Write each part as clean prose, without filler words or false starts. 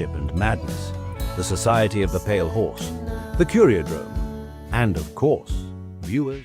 and Madness, the Society of the Pale Horse, the Curiodrome, and of course, viewers.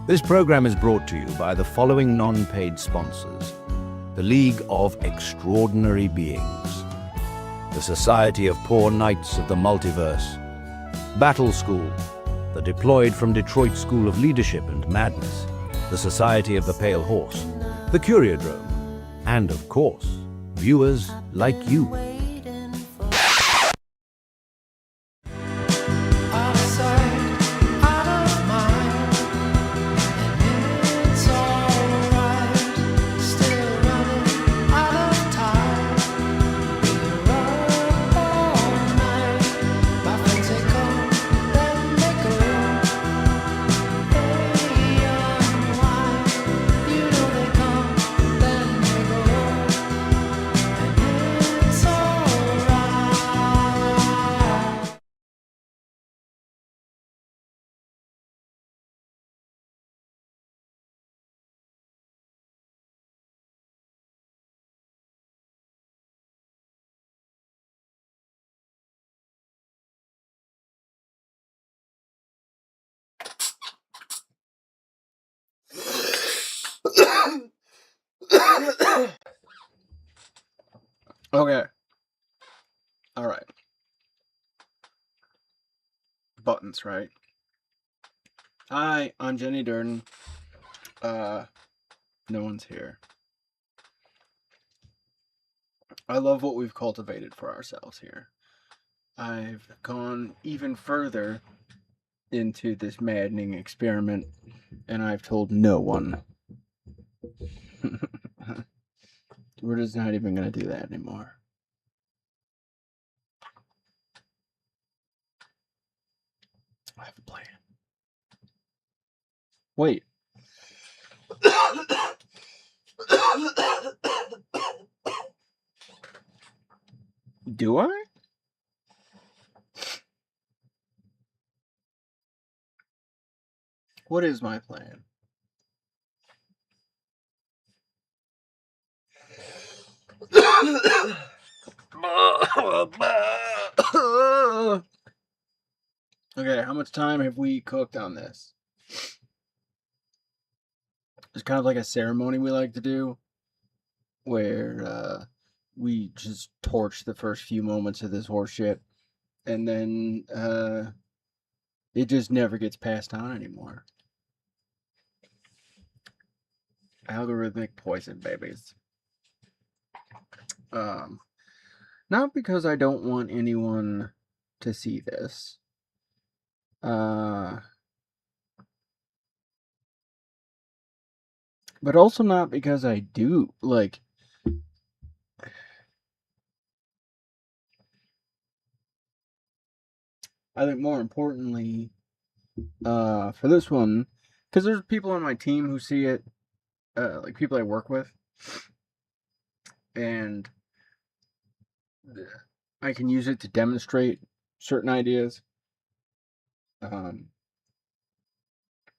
This program is brought to you by the following non-paid sponsors: the League of Extraordinary Beings, the Society of Poor Knights of the Multiverse, Battle School, the deployed from Detroit School of Leadership and Madness, the Society of the Pale Horse, the Curiodrome, and of course, viewers like you. Okay. All right. Buttons, right? Hi, I'm Jenny Durden. No one's here. I love what we've cultivated for ourselves here. I've gone even further into this maddening experiment, and I've told no one. We're just not even going to do that anymore. I have a plan. Wait. Do I? What is my plan? Okay, how much time have we cooked on this? It's kind of like a ceremony we like to do where we just torch the first few moments of this horse shit and then it just never gets passed on anymore. Algorithmic poison, babies. Not because I don't want anyone to see this. But also not because I do. Like, I think more importantly, for this one, because there's people on my team who see it, like people I work with, and I can use it to demonstrate certain ideas. And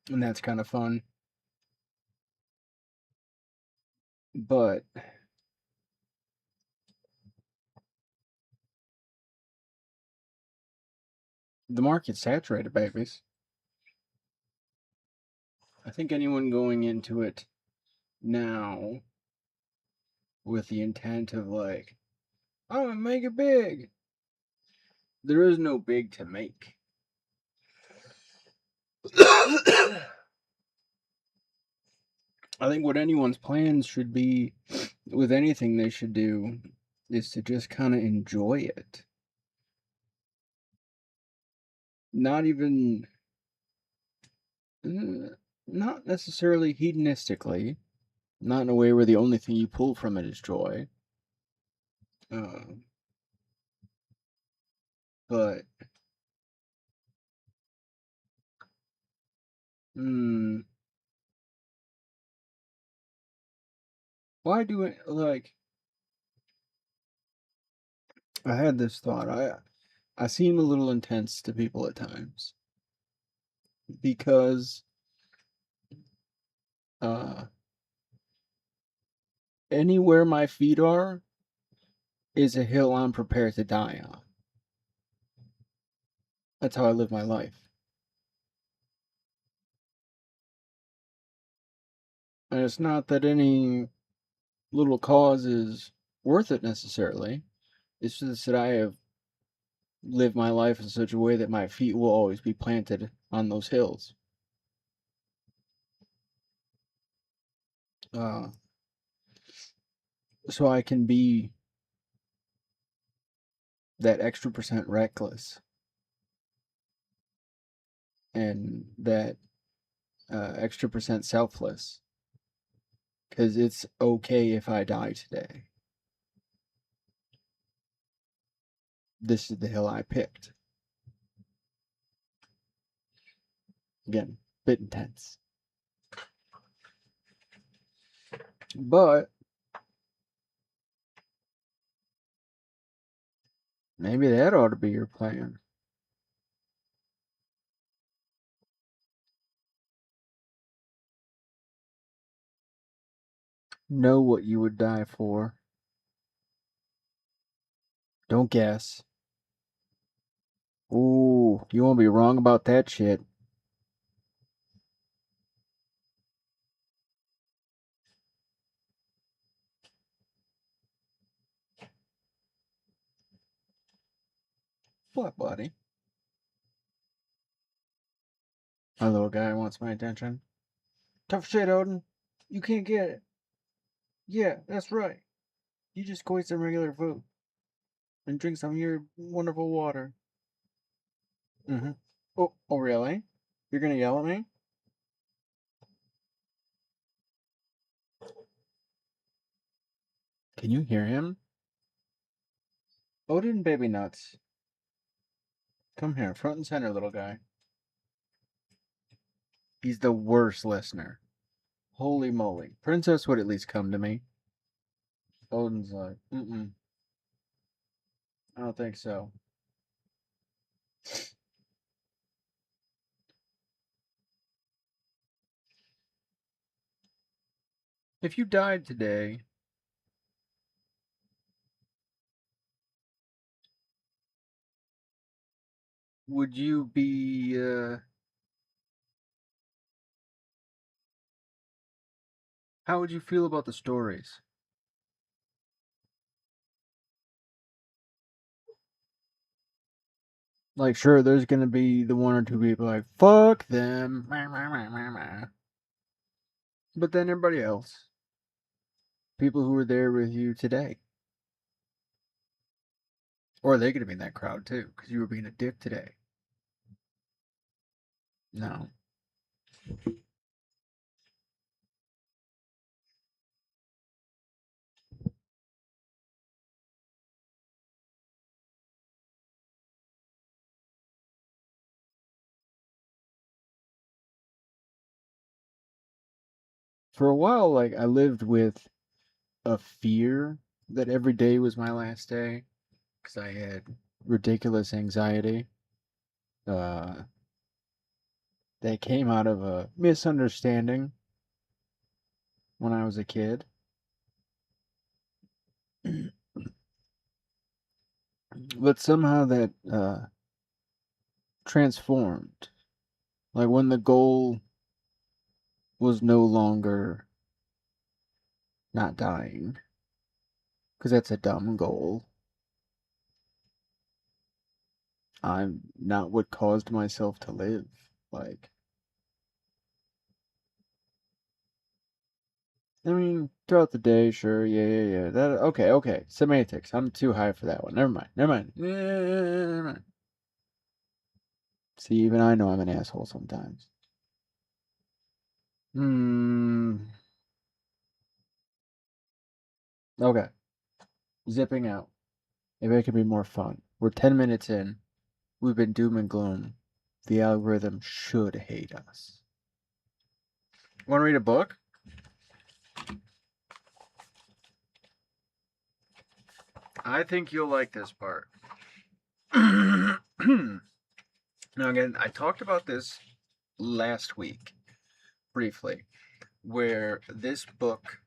that's kind of fun. But the market's saturated, babies. I think anyone going into it now with the intent of like, I'm gonna make it big. There is no big to make. I think what anyone's plans should be with anything they should do is to just kind of enjoy it. Not even, not necessarily hedonistically, not in a way where the only thing you pull from it is joy. But, why do it, like, I had this thought. I seem a little intense to people at times because anywhere my feet are is a hill I'm prepared to die on. That's how I live my life. And it's not that any little cause is worth it necessarily. It's just that I have lived my life in such a way that my feet will always be planted on those hills. So I can be that extra percent reckless and that extra percent selfless. Because it's okay if I die today. This is the hill I picked. Again, bit intense. But maybe that ought to be your plan. Know what you would die for. Don't guess. Ooh, you won't be wrong about that shit. What, buddy? My little guy wants my attention. Tough shit, Odin. You can't get it. Yeah, that's right. You just go eat some regular food. And drink some of your wonderful water. Mm-hmm. Oh, really? You're gonna yell at me? Can you hear him? Odin Baby Nuts. Come here, front and center, little guy. He's the worst listener. Holy moly. Princess would at least come to me. Odin's like, mm-mm. I don't think so. If you died today, would you be, how would you feel about the stories? Like, sure, there's gonna be the one or two people like, fuck them. But then everybody else, people who were there with you today, or are they gonna be in that crowd too? Because you were being a dick today. No. For a while, like, I lived with a fear that every day was my last day because I had ridiculous anxiety. Uh, that came out of a misunderstanding when I was a kid. But somehow that transformed. Like when the goal was no longer not dying, because that's a dumb goal. I'm not what caused myself to live. Like, I mean, throughout the day, sure, yeah. That okay. Semantics. I'm too high for that one. Never mind. Never mind. See, even I know I'm an asshole sometimes. Okay. Zipping out. Maybe it could be more fun. We're 10 minutes in. We've been doom and gloom. The algorithm should hate us. Want to read a book? I think you'll like this part. Now, again, I talked about this last week, briefly, where this book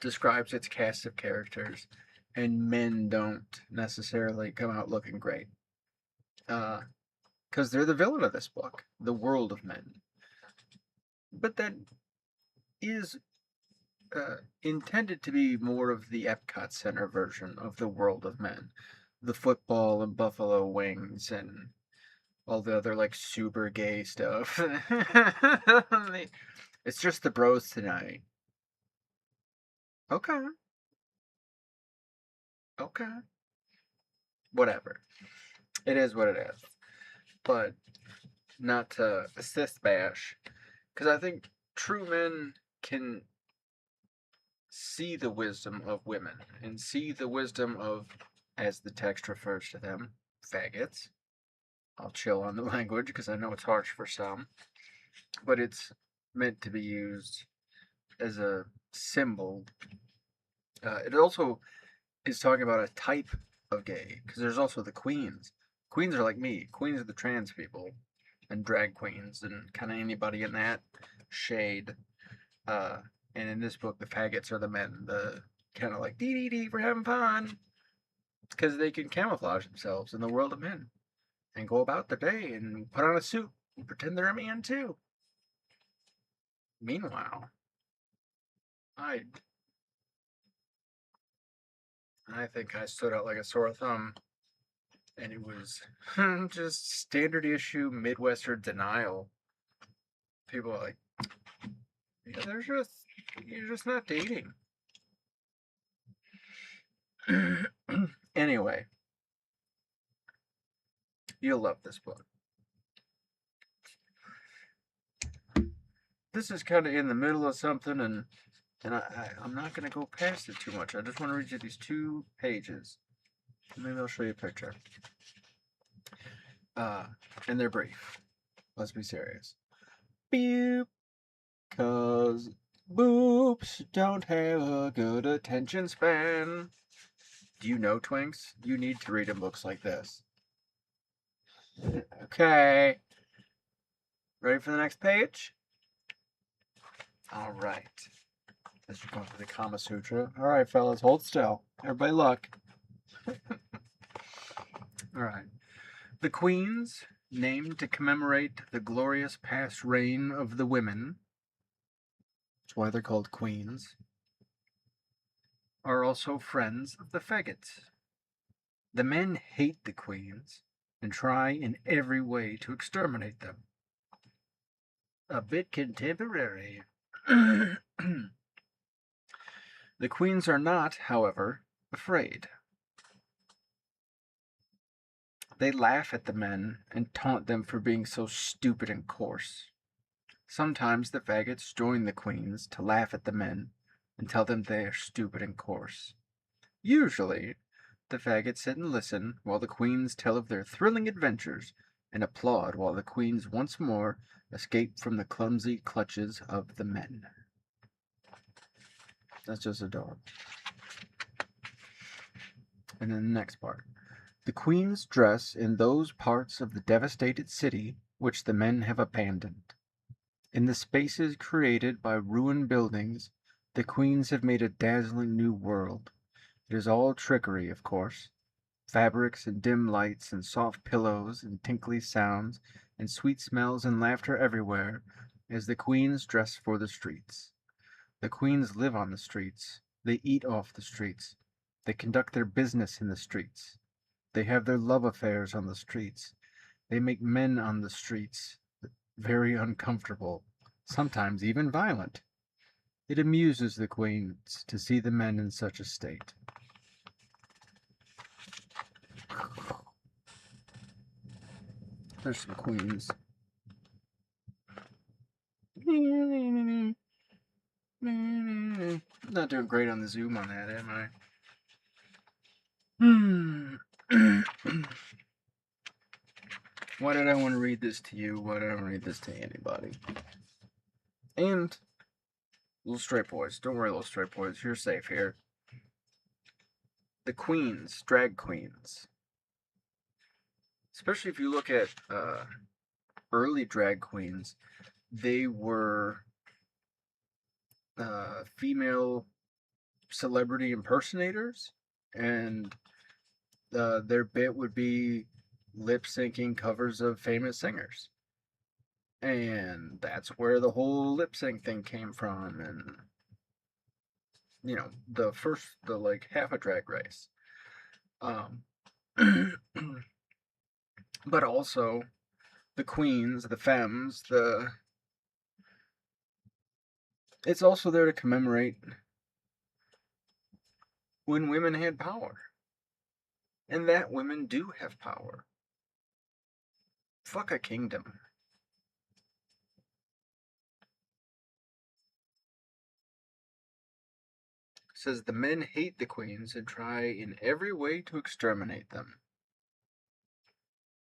describes its cast of characters, and men don't necessarily come out looking great. Because they're the villain of this book, the world of men. But that is intended to be more of the Epcot Center version of the world of men. The football and buffalo wings and all the other like super gay stuff. It's just the bros tonight. Okay. Okay. Whatever. It is what it is. But not to assist bash. Because I think true men can see the wisdom of women and see the wisdom of, as the text refers to them, faggots. I'll chill on the language because I know it's harsh for some, but it's meant to be used as a symbol. It also is talking about a type of gay because there's also the queens. Queens are like me. Queens are the trans people and drag queens and kind of anybody in that shade. Uh, and in this book, the faggots are the men, the kind of like dee dee dee for having fun because they can camouflage themselves in the world of men and go about their day and put on a suit and pretend they're a man too. Meanwhile, I I think I stood out like a sore thumb, and it was just standard issue Midwestern denial. People are like, yeah, you're just not dating. Anyway, you'll love this book. This is kind of in the middle of something, and I'm not going to go past it too much. I just want to read you these 2 pages. Maybe I'll show you a picture. And they're brief. Let's be serious. Beep. Cause boobs don't have a good attention span. Do you know, Twinks? You need to read in books like this. Okay. Ready for the next page? All right. This is going through the Kama Sutra. All right, fellas, hold still. Everybody look. All right. The queens, named to commemorate the glorious past reign of the women, that's why they're called queens, are also friends of the faggots. The men hate the queens and try in every way to exterminate them. A bit contemporary. The queens are not, however, afraid. They laugh at the men and taunt them for being so stupid and coarse. Sometimes the faggots join the queens to laugh at the men and tell them they are stupid and coarse. Usually, the faggots sit and listen while the queens tell of their thrilling adventures and applaud while the queens once more escape from the clumsy clutches of the men. That's just adorable. And then the next part. The queens dress in those parts of the devastated city which the men have abandoned. In the spaces created by ruined buildings, the queens have made a dazzling new world. It is all trickery, of course. Fabrics and dim lights and soft pillows and tinkly sounds and sweet smells and laughter everywhere as the queens dress for the streets. The queens live on the streets. They eat off the streets. They conduct their business in the streets. They have their love affairs on the streets. They make men on the streets very uncomfortable, sometimes even violent. It amuses the queens to see the men in such a state. There's some queens. Not doing great on the zoom on that, am I? Why did I want to read this to you? Why did I want to read this to anybody? And little straight boys, don't worry, little straight boys, you're safe here. The queens, drag queens. Especially if you look at early drag queens, they were female celebrity impersonators, and their bit would be lip syncing covers of famous singers. And that's where the whole lip sync thing came from, and you know, the like half a drag race. But also the queens, the femmes, it's also there to commemorate when women had power. And that women do have power. Fuck a kingdom. It says the men hate the queens and try in every way to exterminate them.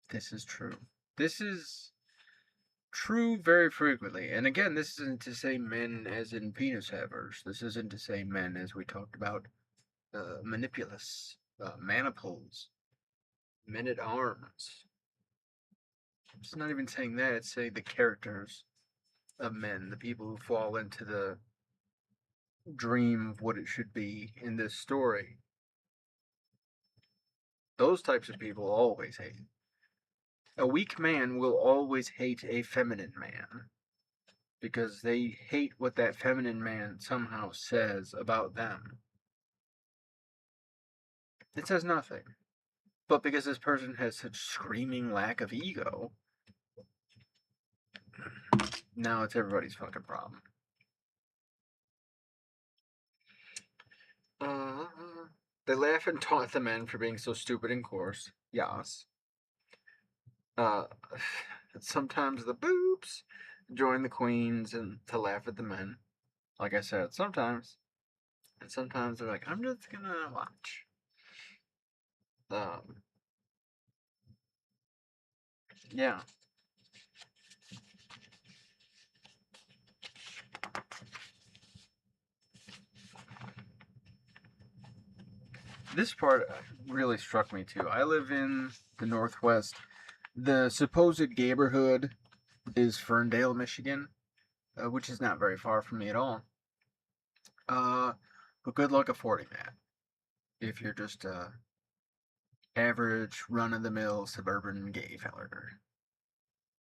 This is true. This is true very frequently. And again, this isn't to say men as in penis havers. This isn't to say men as we talked about manipulus, maniples, men at arms. It's not even saying that, it's saying the characters of men, the people who fall into the dream of what it should be in this story. Those types of people always hate. A weak man will always hate a feminine man because they hate what that feminine man somehow says about them. It says nothing. But because this person has such screaming lack of ego, now it's everybody's fucking problem. They laugh and taunt the men for being so stupid and coarse. Yas. Sometimes the boobs join the queens and to laugh at the men. Like I said, sometimes. And sometimes they're like, I'm just gonna watch. Yeah. This part really struck me too. I live in the Northwest. The supposed neighborhood is Ferndale, Michigan, which is not very far from me at all. Uh, but good luck affording that if you're just a average, run-of-the-mill suburban gay feller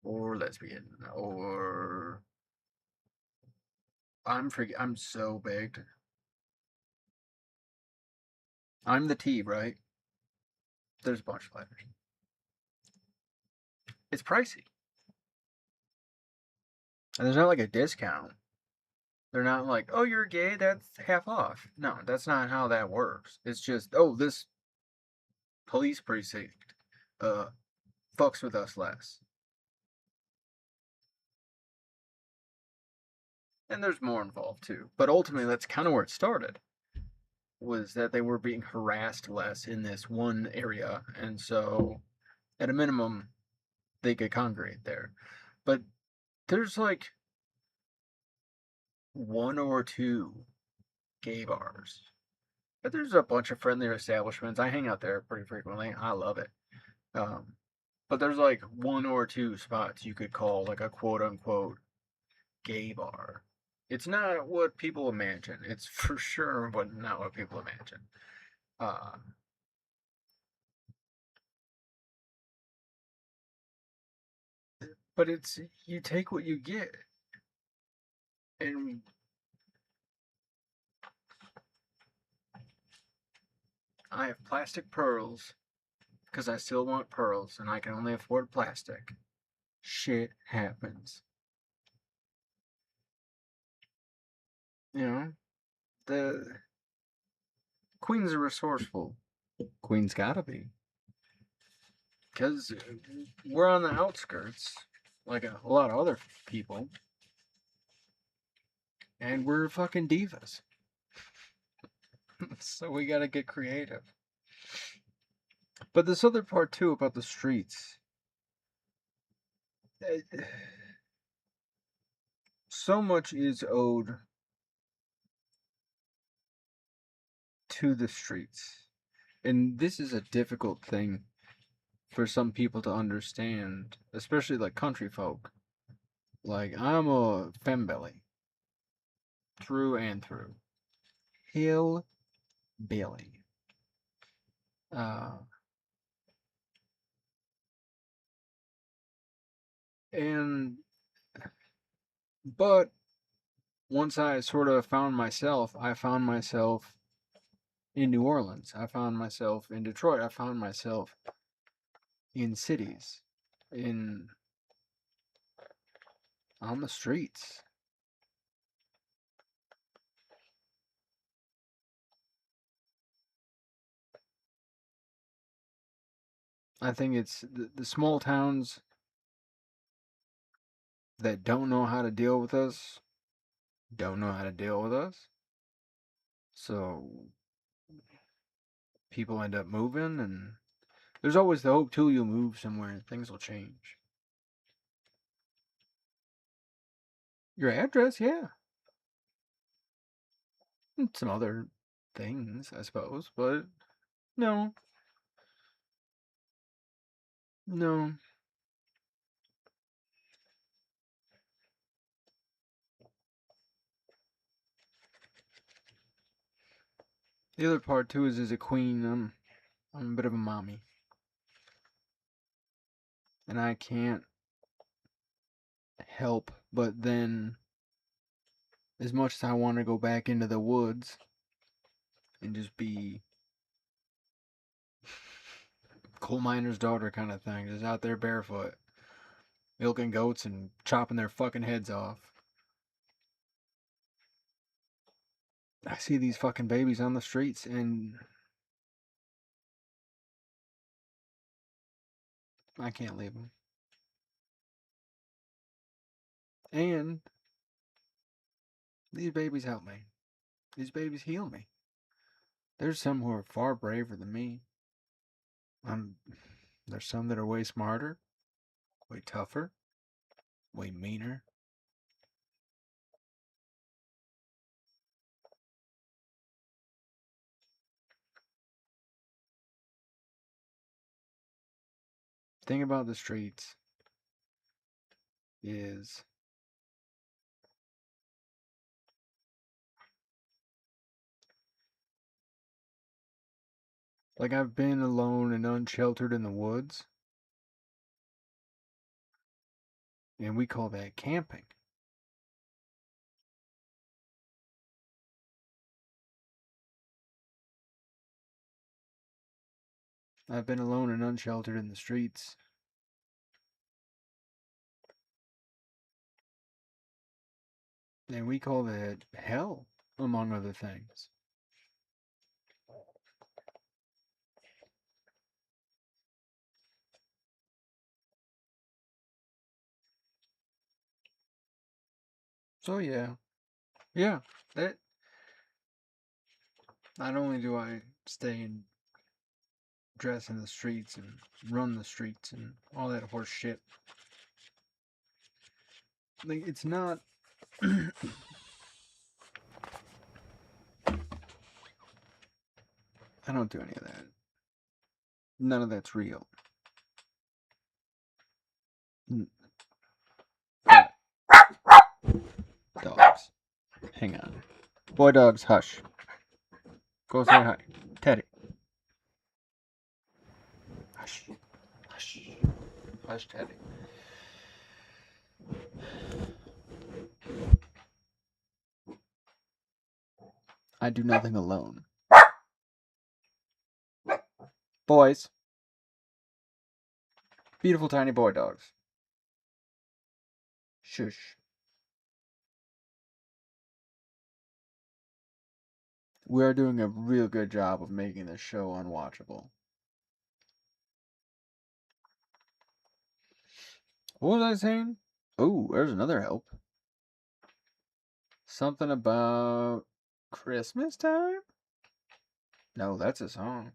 or lesbian or I'm so baked. I'm the T, right? There's a bunch of letters. It's pricey. And there's not like a discount. They're not like, oh, you're gay, that's half off. No, that's not how that works. It's just, oh, this police precinct uh fucks with us less. And there's more involved too. But ultimately that's kind of where it started. Was that they were being harassed less in this one area, and so at a minimum they could congregate there. But there's like one or two gay bars. But there's a bunch of friendlier establishments. I hang out there pretty frequently. I love it. Um, but there's like one or two spots you could call like a quote unquote gay bar. It's not what people imagine. It's for sure not what people imagine. Uh, but it's you take what you get, and I have plastic pearls because I still want pearls, and I can only afford plastic. Shit happens. You know, the Queen's are resourceful. Queen's gotta be. Because we're on the outskirts, like a lot of other people, and we're fucking divas. So we gotta get creative. But this other part too about the streets. So much is owed to the streets. And this is a difficult thing for some people to understand, especially like country folk. Like, I'm a fembelly, through and through. Hillbilly. Uh, and, but once I sort of found myself, I found myself in New Orleans. I found myself in Detroit. I found myself in cities, in on the streets. I think it's the small towns that don't know how to deal with us, don't know how to deal with us. So people end up moving, and there's always the hope too you'll move somewhere and things will change. Your address, yeah. And some other things, I suppose, but no, no. The other part too is as a queen, I'm a bit of a mommy. And I can't help but then, as much as I want to go back into the woods and just be coal miner's daughter kind of thing, just out there barefoot, milking goats and chopping their fucking heads off. I see these fucking babies on the streets and I can't leave them. And these babies help me. These babies heal me. There's some who are far braver than me. There's some that are way smarter, way tougher, way meaner. thing about the streets is like I've been alone and unsheltered in the woods, and we call that camping. I've been alone and unsheltered in the streets, and we call that hell, among other things. So yeah, that not only do I stay and dress in the streets and run the streets and all that horse shit, like it's not. I don't do any of that. None of that's real. Dogs. Hang on. Boy dogs, hush. Go say hi. Teddy. Hush. Hush. Hush, Teddy. I do nothing alone. Boys. Beautiful tiny boy dogs. Shush. We are doing a real good job of making this show unwatchable. What was I saying? Oh, there's another help. Something about Christmas time? No, that's a song.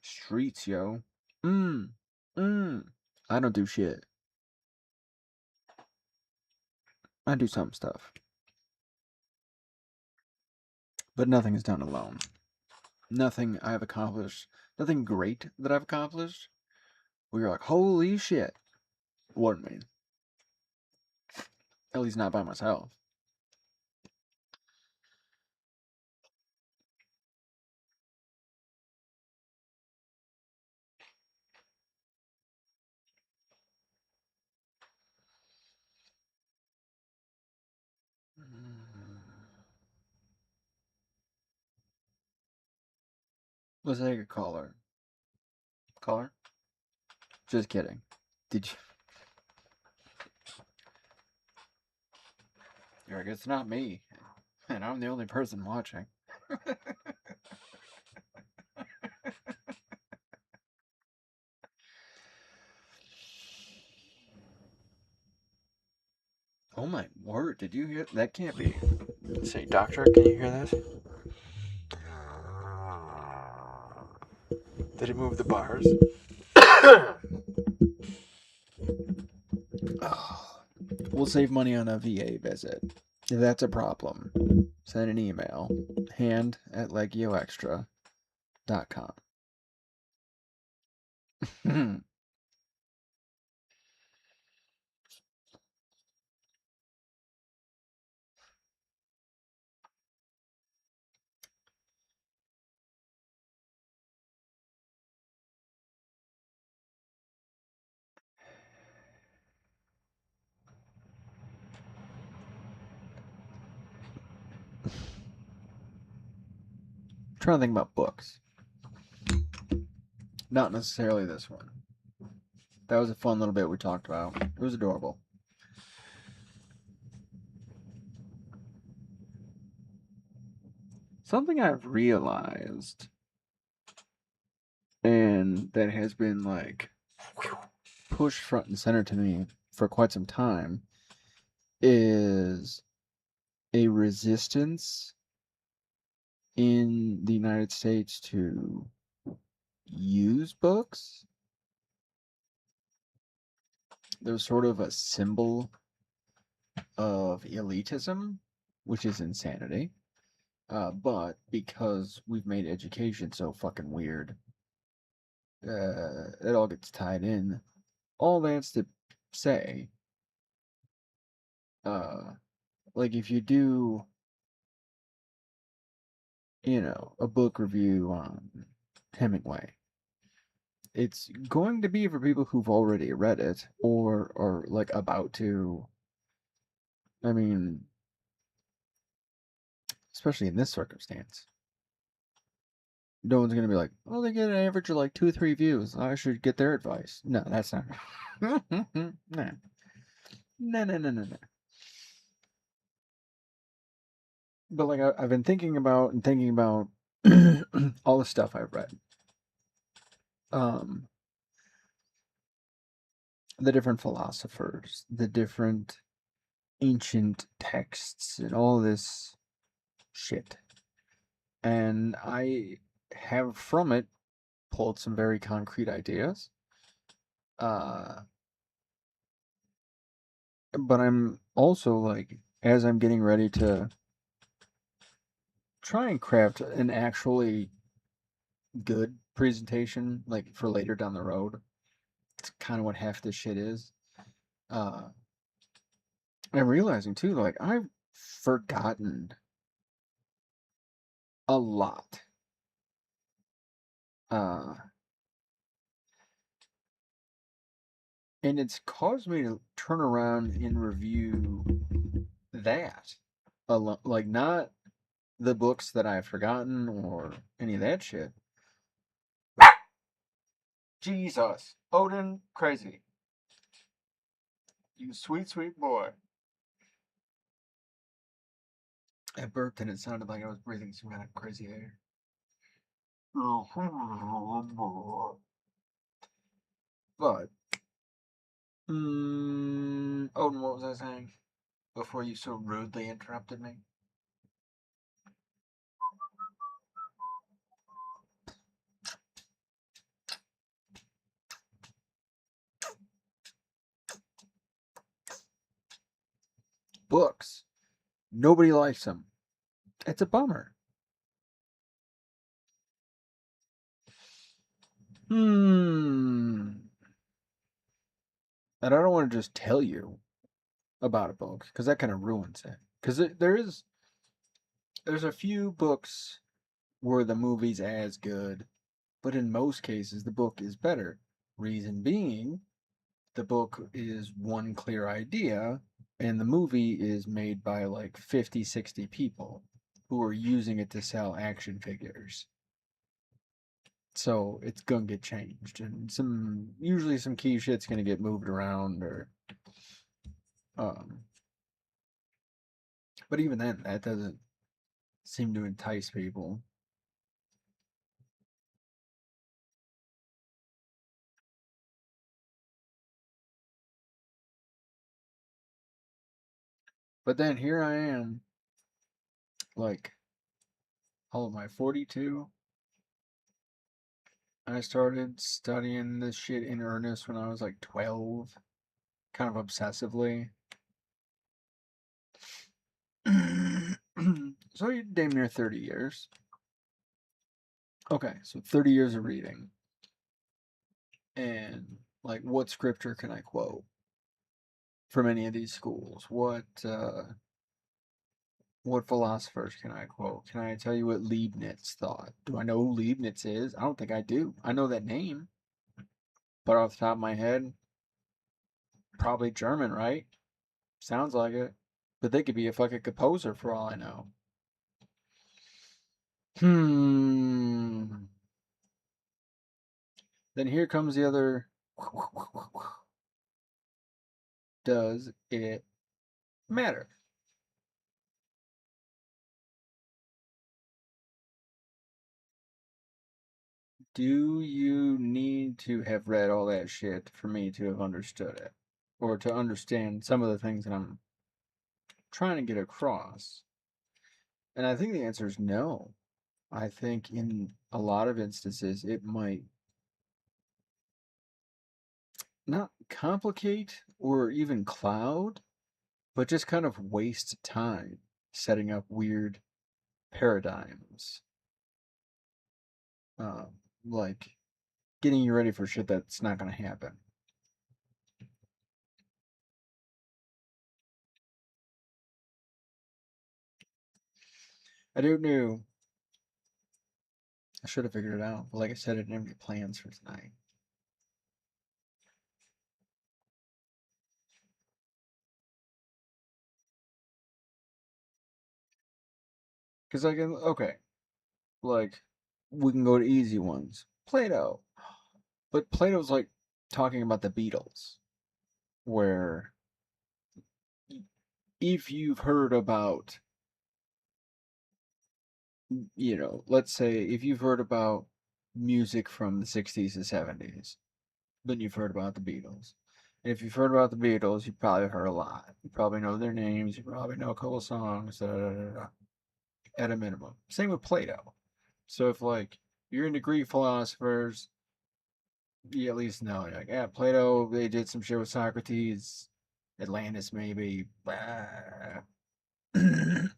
Streets, yo. I don't do shit. I do some stuff. But nothing is done alone. Nothing I have accomplished. Nothing great that I've accomplished. Where you're like, holy shit. What I mean? At least not by myself. Let's take a caller. Caller? Just kidding. Did you? You're like, it's not me. And I'm the only person watching. Oh my word, did you hear? That can't be. Say, doctor, can you hear this? Did it move the bars? Oh, we'll save money on a VA visit. If that's a problem, send an email. hand@legioextra.com. Trying to think about books. Not necessarily this one. That was a fun little bit we talked about. It was adorable. Something I've realized, and that has been like pushed front and center to me for quite some time, is a resistance in the United States to use books. There's sort of a symbol of elitism, which is insanity. But because we've made education so fucking weird, it all gets tied in. All that's to say, like if you do, a book review on Hemingway, it's going to be for people who've already read it or are like about to. I mean, especially in this circumstance, no one's gonna be like, "Oh, they get an average of like 2 or 3 views. I should get their advice." No, that's not. No, no, no, no, no, no. But like I've been thinking about all the stuff I've read. Um, the different philosophers, the different ancient texts, and all this shit. And I have from it pulled some very concrete ideas. Uh, but I'm also like, as I'm getting ready to try and craft an actually good presentation, like for later down the road. It's kind of what half this shit is. Uh, I'm realizing too, like I've forgotten a lot. Uh, and it's caused me to turn around and review that. Like not the books that I've forgotten or any of that shit. Jesus, Odin, crazy. You sweet, sweet boy. I burped and it sounded like I was breathing some kind of crazy air. But, Odin, what was I saying before you so rudely interrupted me? Books. Nobody likes them. It's a bummer. And I don't want to just tell you about a book because that kind of ruins it. Because there's a few books where the movie's as good, but in most cases the book is better. Reason being, the book is one clear idea, and the movie is made by like 50, 60 people who are using it to sell action figures. So it's gonna get changed, and usually some key shit's gonna get moved around, or um. But even then, that doesn't seem to entice people. But then here I am, like, how old am I? 42. I started studying this shit in earnest when I was like 12, kind of obsessively. So you're damn near 30 years. Okay, so 30 years of reading. And, like, what scripture can I quote from any of these schools? What philosophers can I quote? Can I tell you what Leibniz thought? Do I know who Leibniz is? I don't think I do. I know that name, but off the top of my head, probably German, right? Sounds like it. But they could be a fucking composer for all I know. Then here comes the other. Does it matter? Do you need to have read all that shit for me to have understood it? Or to understand some of the things that I'm trying to get across? And I think the answer is no. I think in a lot of instances it might not complicate or even cloud, but just kind of waste time setting up weird paradigms. Like getting you ready for shit that's not gonna happen. I don't know. I should have figured it out, but like I said, I didn't have any plans for tonight. Because I can, okay, like, we can go to easy ones. Plato. But Plato's like talking about the Beatles, where if you've heard about, let's say if you've heard about music from the 60s and 70s, then you've heard about the Beatles. And if you've heard about the Beatles, you probably heard a lot. You probably know their names, you probably know a couple songs, at a minimum. Same with Plato. So if like you're into Greek philosophers, you at least know like, yeah, Plato, they did some shit with Socrates, Atlantis maybe. There's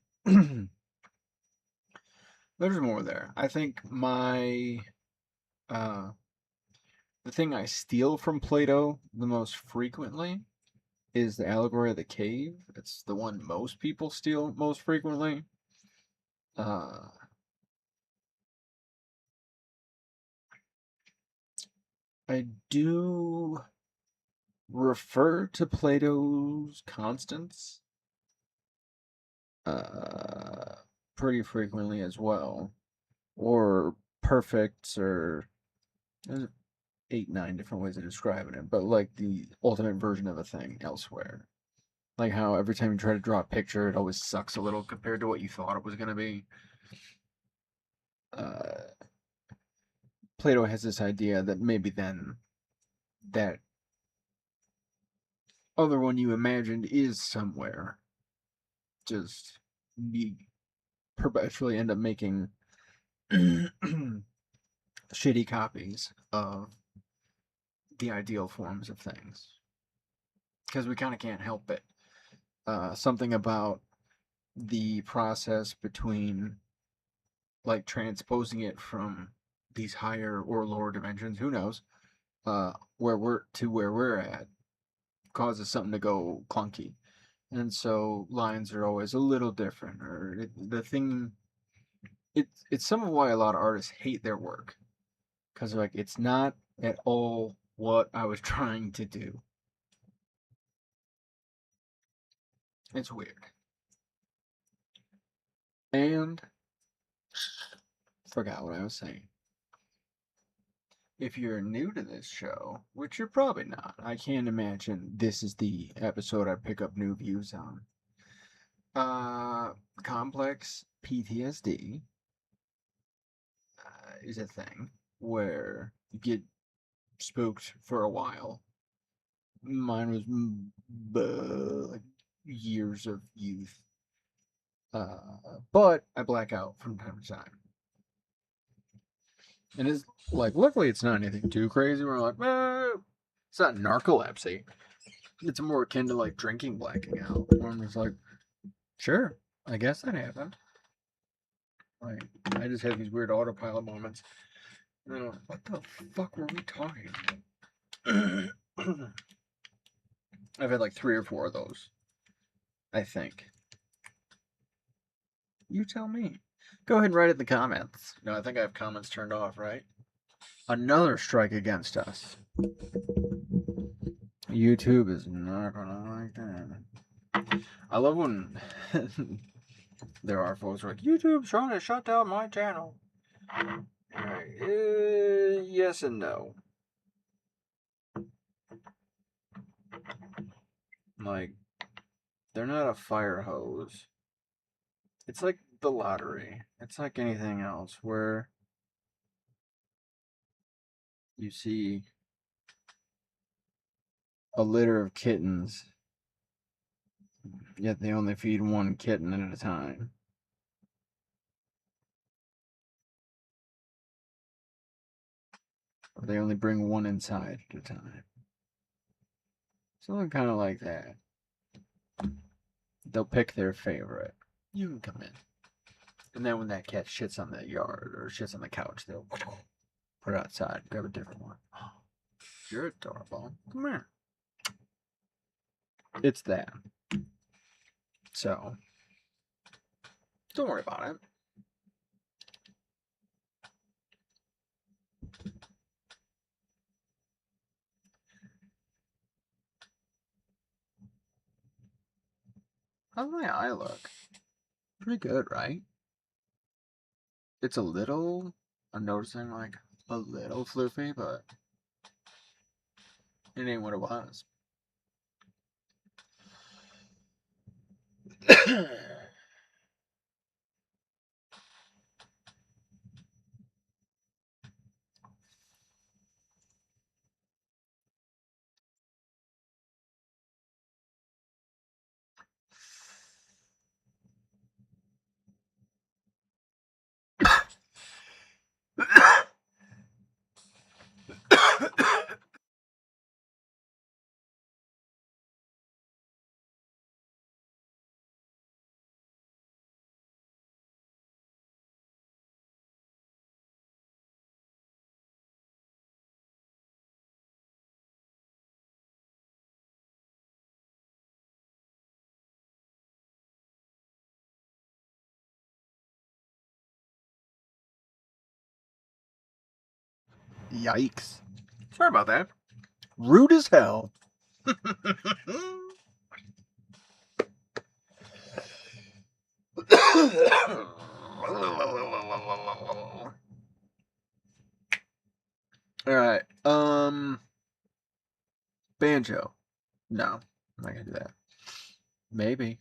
more there. I think uh the thing I steal from Plato the most frequently is the allegory of the cave. It's the one most people steal most frequently. Uh I do refer to Plato's constants uh, pretty frequently as well, or perfects, or there's 8, 9 different ways of describing it, but like the ultimate version of a thing elsewhere. Like how every time you try to draw a picture, it always sucks a little compared to what you thought it was going to be. Uh, Plato has this idea that maybe then that other one you imagined is somewhere. Just you perpetually end up making shitty copies of the ideal forms of things. Because we kind of can't help it. Something about the process between, like, transposing it from these higher or lower dimensions, who knows, where we're at, causes something to go clunky. And so lines are always a little different, or the thing. It's some of why a lot of artists hate their work, because like it's not at all what I was trying to do. It's weird. And forgot what I was saying. If you're new to this show, which you're probably not, I can't imagine this is the episode I pick up new views on. Complex PTSD is a thing where you get spooked for a while. Mine was like years of youth. But I black out from time to time. And it's like, luckily, it's not anything too crazy. We're like, it's not narcolepsy. It's more akin to like drinking blacking out. Where I'm just like, sure, I guess that happened. Like, I just have these weird autopilot moments. What the fuck were we talking about? I've had like 3 or 4 of those, I think. You tell me. Go ahead and write it in the comments. No, I think I have comments turned off, right? Another strike against us. YouTube is not gonna like that. I love when there are folks who are like, YouTube's trying to shut down my channel. Right. Yes and no. Like, they're not a fire hose. It's like the lottery. It's like anything else where you see a litter of kittens, yet they only feed one kitten at a time. Or they only bring one inside at a time. Something kind of like that. They'll pick their favorite. You can come in. And then when that cat shits on the yard or shits on the couch, they'll put it outside, grab a different one. You're adorable. Come here. It's that. So, don't worry about it. How's my eye look? Pretty good, right? It's a little, I'm noticing like a little floofy, but it ain't what it was. Yikes. Sorry about that. Rude as hell. Alright. Banjo. No, I'm not gonna do that. Maybe.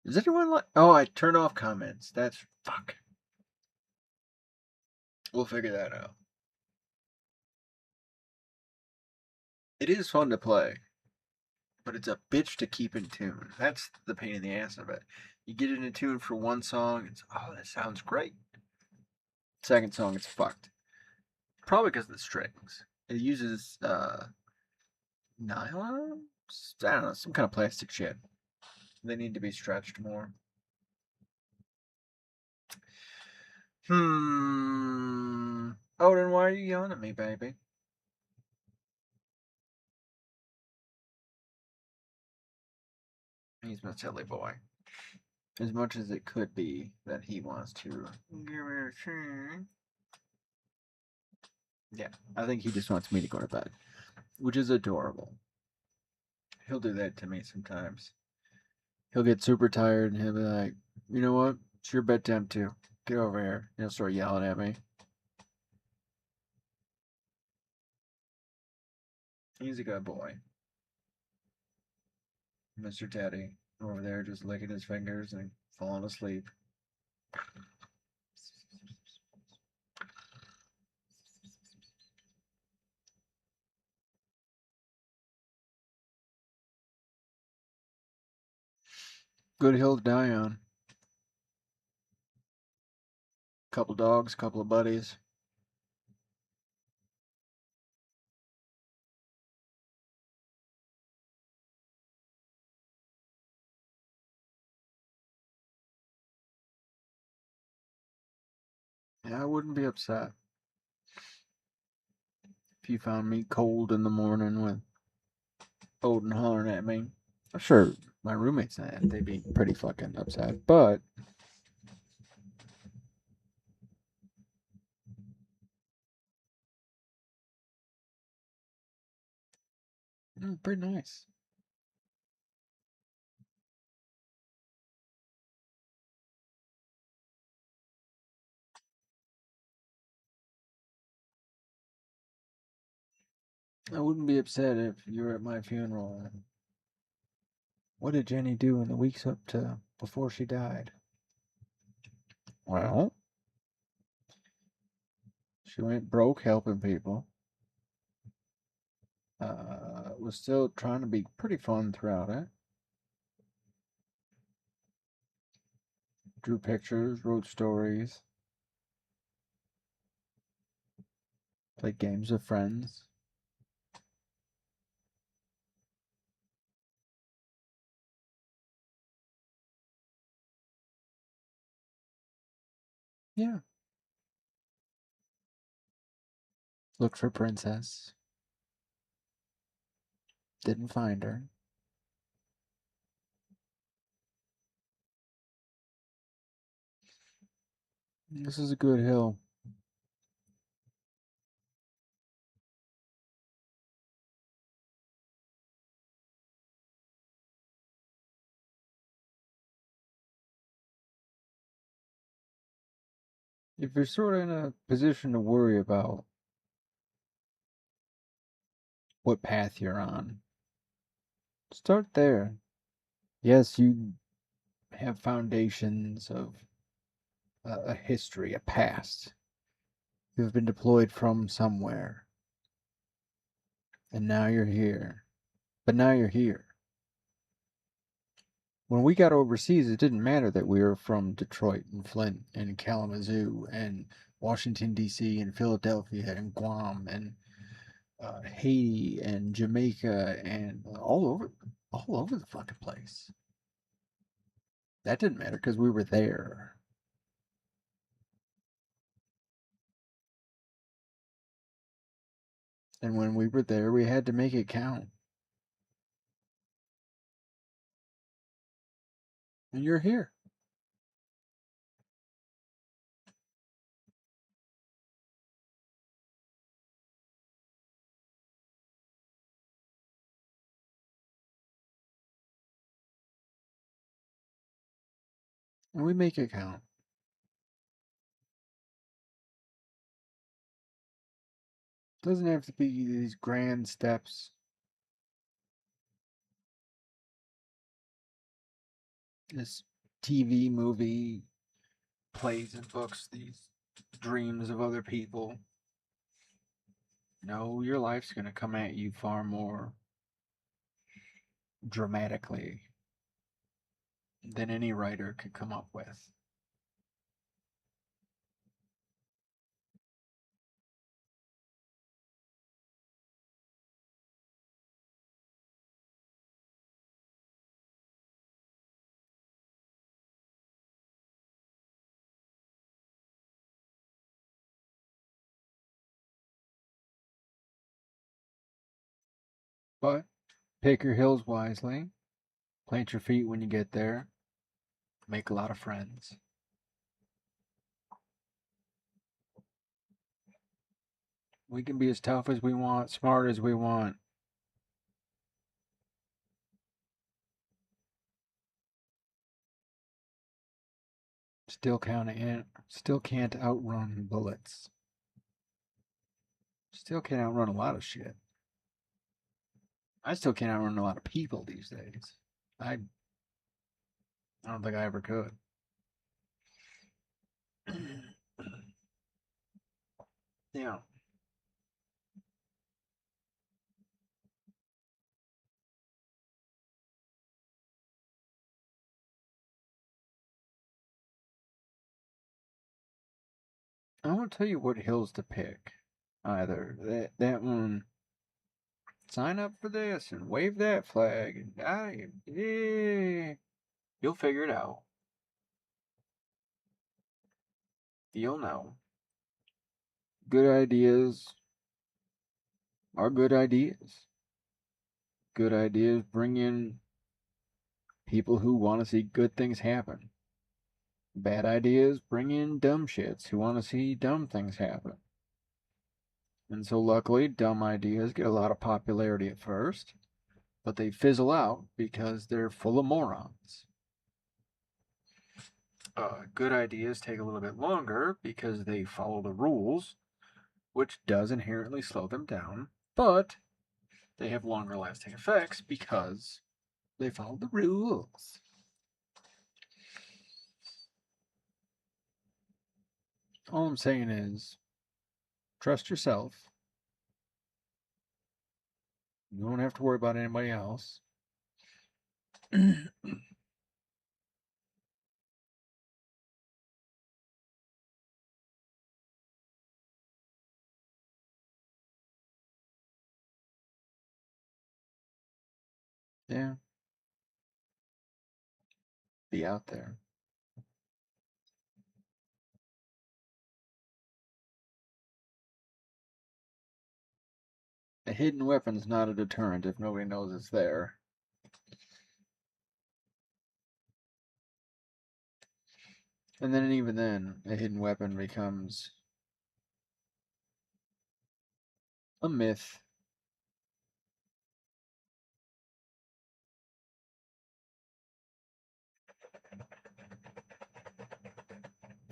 Does anyone like... Oh, I turned off comments. That's... Fuck. We'll figure that out. It is fun to play, but it's a bitch to keep in tune. That's the pain in the ass of it. You get it in tune for one song, it's, oh, that sounds great. Second song, it's fucked. Probably because of the strings. It uses, nylon? I don't know, some kind of plastic shit. They need to be stretched more. Oh, then why are you yelling at me, baby? He's my silly boy. As much as it could be that he wants to give me a chance. Yeah, I think he just wants me to go to bed, which is adorable. He'll do that to me sometimes. He'll get super tired and he'll be like, you know what? It's your bedtime too. Get over here. And he'll start yelling at me. He's a good boy. Mr. Teddy over there just licking his fingers and falling asleep. Good hill to die on. Couple dogs, couple of buddies. Yeah, I wouldn't be upset if you found me cold in the morning with Odin hollering at me. I'm sure my roommates and that, they'd be pretty fucking upset, but pretty nice. I wouldn't be upset if you were at my funeral. What did Jenny do in the weeks up to before she died? Well, she went broke helping people. Was still trying to be pretty fun throughout it. Drew pictures, wrote stories, played games with friends. Yeah. Looked for Princess. Didn't find her. This is a good hill. If you're sort of in a position to worry about what path you're on, start there. Yes, you have foundations of a history, a past. You have been deployed from somewhere, and now you're here. But now you're here. When we got overseas, it didn't matter that we were from Detroit and Flint and Kalamazoo and Washington, D.C. and Philadelphia and Guam and Haiti and Jamaica and all over the fucking place. That didn't matter because we were there. And when we were there, we had to make it count. And you're here. And we make it count. Doesn't have to be these grand steps. This TV movie, plays and books, these dreams of other people. No, your life's going to come at you far more dramatically than any writer could come up with. But pick your hills wisely, plant your feet when you get there, make a lot of friends. We can be as tough as we want, smart as we want. Still can't outrun bullets. Still can't outrun a lot of shit. I still can't outrun a lot of people these days. I don't think I ever could. Yeah. I won't tell you what hills to pick either. That one, sign up for this and wave that flag, and yeah, you'll figure it out. You'll know. Good ideas are good ideas. Good ideas bring in people who want to see good things happen. Bad ideas bring in dumb shits who want to see dumb things happen. And so, luckily, dumb ideas get a lot of popularity at first, but they fizzle out because they're full of morons. Good ideas take a little bit longer because they follow the rules, which does inherently slow them down, but they have longer lasting effects because they follow the rules. All I'm saying is trust yourself. You don't have to worry about anybody else. Yeah, be out there. A hidden weapon's not a deterrent if nobody knows it's there. And then even then, a hidden weapon becomes a myth.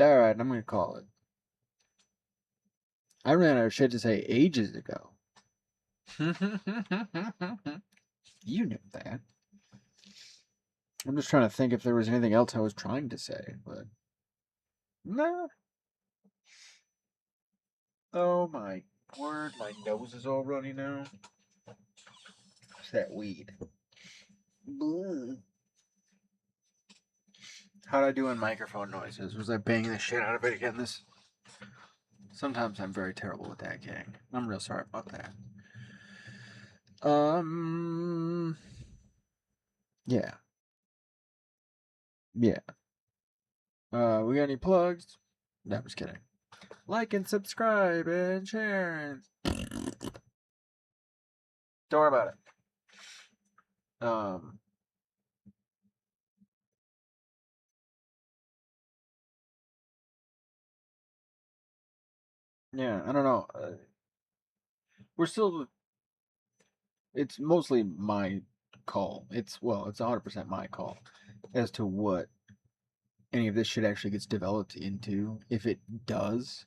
Alright, I'm gonna call it. I ran out of shit to say ages ago. You knew that. I'm just trying to think if there was anything else I was trying to say, but no. Oh my word, my nose is all runny now. It's that weed. Bleh. How'd I do in microphone noises? Was I banging the shit out of it again? Sometimes I'm very terrible with that, gang. I'm real sorry about that. Yeah. Yeah. We got any plugs? No, I'm just kidding. Like and subscribe and share. Don't worry about it. Yeah, I don't know. We're still. It's mostly my call. It's 100% my call as to what any of this shit actually gets developed into. If it does,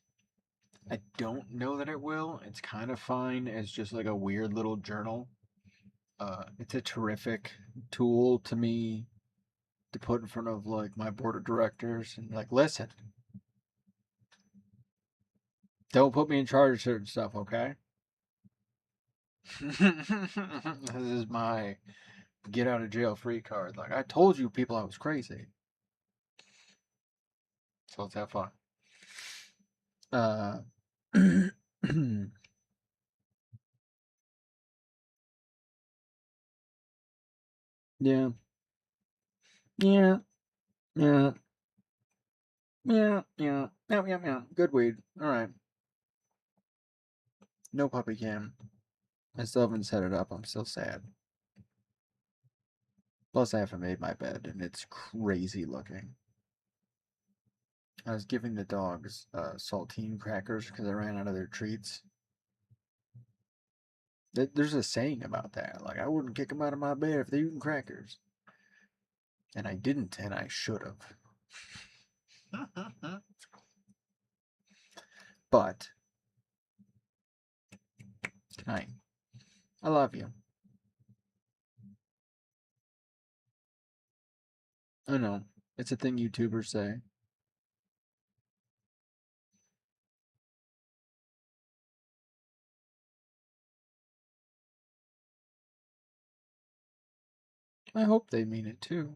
I don't know that it will. It's kind of fine as just like a weird little journal. It's a terrific tool to me to put in front of like my board of directors and like, listen, don't put me in charge of certain stuff, okay? This is my get out of jail free card. Like I told you people I was crazy. So let's have fun. Yeah. Yeah. Yeah. Yeah. Yeah. Yeah. Good weed. Alright. No puppy cam. I still haven't set it up. I'm still sad. Plus, I haven't made my bed, and it's crazy looking. I was giving the dogs saltine crackers because I ran out of their treats. There's a saying about that. Like, I wouldn't kick them out of my bed if they're eating crackers. And I didn't, and I should have. But, tonight, I love you. I know. It's a thing YouTubers say. I hope they mean it too.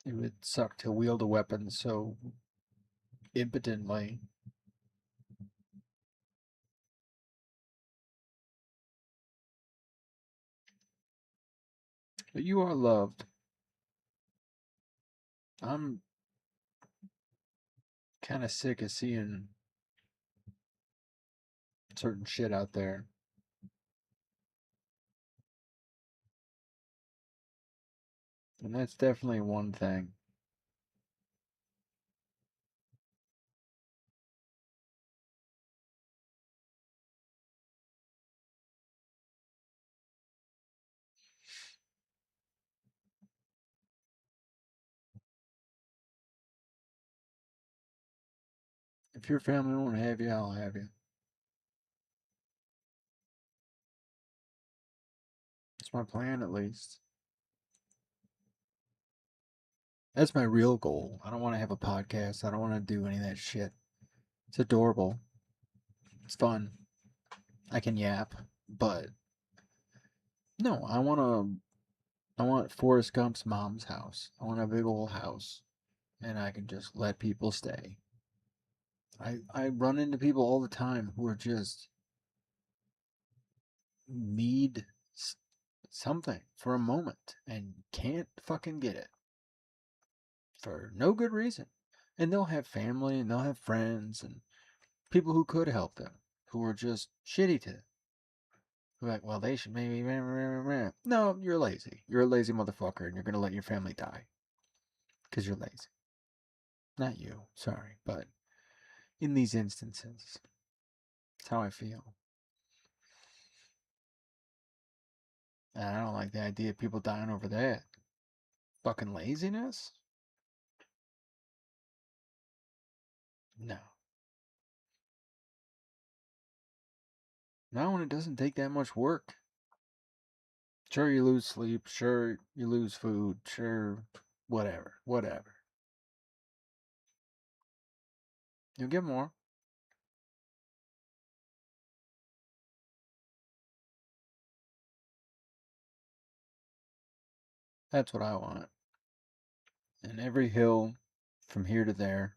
It would suck to wield a weapon so impotently. But you are loved. I'm kind of sick of seeing certain shit out there. And that's definitely one thing. If your family won't have you, I'll have you. That's my plan, at least. That's my real goal. I don't want to have a podcast. I don't want to do any of that shit. It's adorable. It's fun. I can yap, but no, I want Forrest Gump's mom's house. I want a big old house, and I can just let people stay. I run into people all the time who are just need something for a moment and can't fucking get it for no good reason. And they'll have family and they'll have friends and People who could help them, who were just shitty to them. Like, well, they should maybe. No, you're lazy. You're a lazy motherfucker, and you're gonna let your family die because you're lazy. Not you, sorry, but in these instances, that's how I feel. And I don't like the idea of people dying over that. Fucking laziness? No. Not when it doesn't take that much work. Sure, you lose sleep. Sure, you lose food. Sure, whatever. You'll get more. That's what I want. And every hill from here to there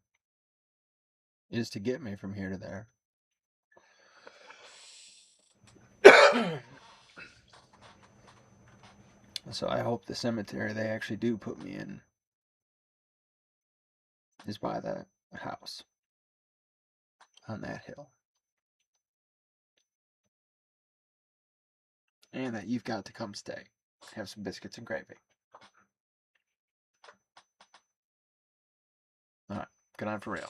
is to get me from here to there. So I hope the cemetery they actually do put me in is by that house on that hill. And that you've got to come stay. Have some biscuits and gravy. Alright, good on for real.